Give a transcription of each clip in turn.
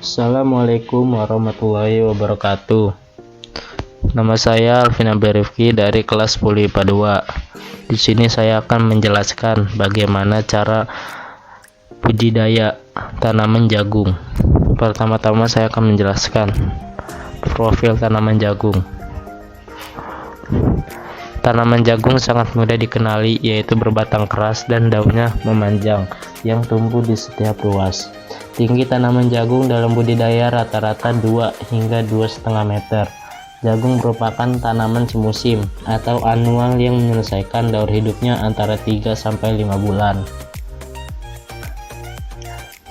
Assalamualaikum warahmatullahi wabarakatuh. Nama saya Alvin Rifki dari kelas 10 IPA 2. Di sini saya akan menjelaskan bagaimana cara budidaya tanaman jagung. Pertama-tama saya akan menjelaskan profil tanaman jagung. Tanaman jagung sangat mudah dikenali, yaitu berbatang keras dan daunnya memanjang yang tumbuh di setiap ruas. Tinggi tanaman jagung dalam budidaya rata-rata 2 hingga 2,5 meter. Jagung merupakan tanaman semusim atau annual yang menyelesaikan daur hidupnya antara 3 sampai 5 bulan.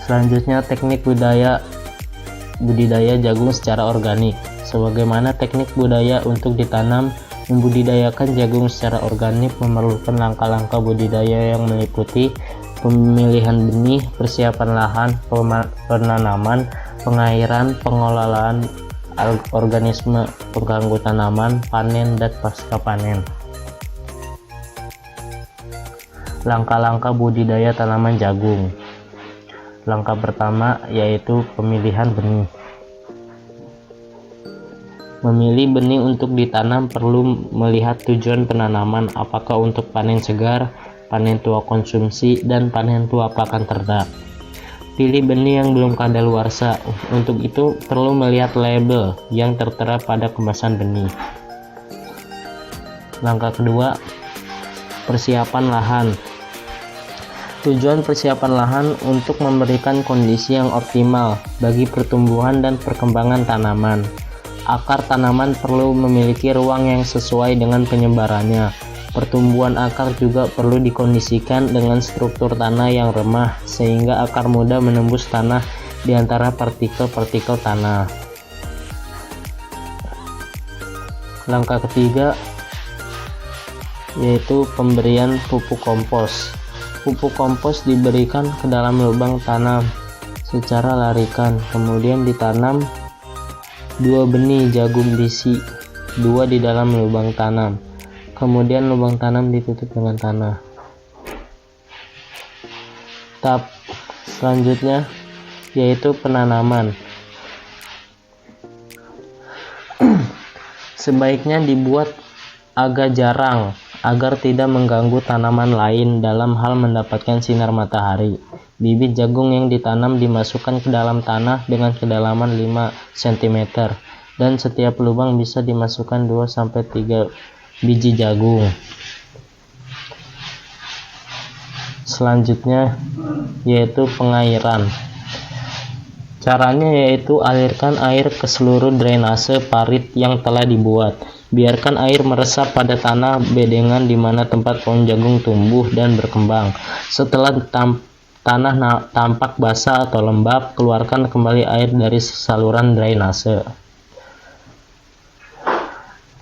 Selanjutnya, teknik budidaya jagung secara organik. Sebagaimana teknik budidaya untuk ditanam, membudidayakan jagung secara organik memerlukan langkah-langkah budidaya yang meliputi pemilihan benih, persiapan lahan, penanaman, pengairan, pengelolaan organisme pengganggu tanaman, panen dan pasca panen. Langkah-langkah budidaya tanaman jagung. Langkah pertama yaitu pemilihan benih. Memilih benih untuk ditanam perlu melihat tujuan penanaman, apakah untuk panen segar, panen tua konsumsi, dan panen tua pakan ternak. Pilih benih yang belum kadaluarsa. Untuk itu perlu melihat label yang tertera pada kemasan benih. Langkah kedua, persiapan lahan. Tujuan persiapan lahan untuk memberikan kondisi yang optimal bagi pertumbuhan dan perkembangan tanaman. Akar tanaman perlu memiliki ruang yang sesuai dengan penyebarannya. Pertumbuhan akar juga perlu dikondisikan dengan struktur tanah yang remah sehingga akar mudah menembus tanah di antara partikel-partikel tanah. Langkah ketiga yaitu pemberian pupuk kompos. Pupuk kompos diberikan ke dalam lubang tanam secara larikan, kemudian ditanam 2 benih jagung bisi, 2 di dalam lubang tanam. Kemudian lubang tanam ditutup dengan tanah. Tahap selanjutnya yaitu penanaman. Sebaiknya dibuat agak jarang agar tidak mengganggu tanaman lain dalam hal mendapatkan sinar matahari. Bibit jagung yang ditanam dimasukkan ke dalam tanah dengan kedalaman 5 cm dan setiap lubang bisa dimasukkan 2 sampai 3 biji jagung. Selanjutnya yaitu pengairan. Caranya yaitu alirkan air ke seluruh drainase parit yang telah dibuat. Biarkan air meresap pada tanah bedengan di mana tempat pohon jagung tumbuh dan berkembang. Setelah tanah tampak basah atau lembab, keluarkan kembali air dari saluran drainase.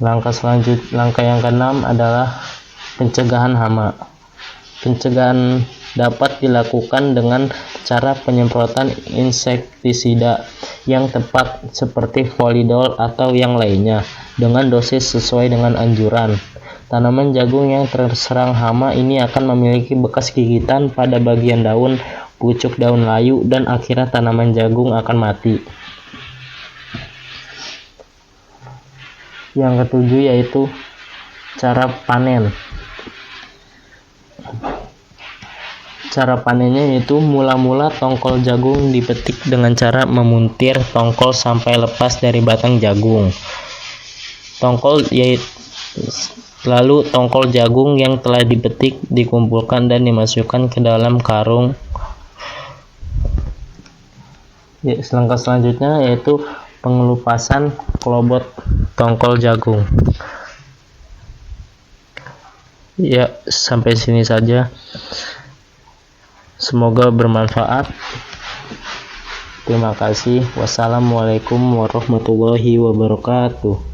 Langkah yang keenam adalah pencegahan hama. Pencegahan dapat dilakukan dengan cara penyemprotan insektisida yang tepat seperti Polidol atau yang lainnya dengan dosis sesuai dengan anjuran. Tanaman jagung yang terserang hama ini akan memiliki bekas gigitan pada bagian daun, pucuk daun layu, dan akhirnya tanaman jagung akan mati. Yang ketujuh yaitu cara panen. Cara panennya yaitu mula-mula tongkol jagung dipetik dengan cara memuntir tongkol sampai lepas dari batang jagung. Lalu tongkol jagung yang telah dipetik dikumpulkan dan dimasukkan ke dalam karung. Langkah selanjutnya yaitu pengelupasan kelobot tongkol jagung. Ya, sampai sini saja. Semoga bermanfaat. Terima kasih. Wassalamualaikum warahmatullahi wabarakatuh.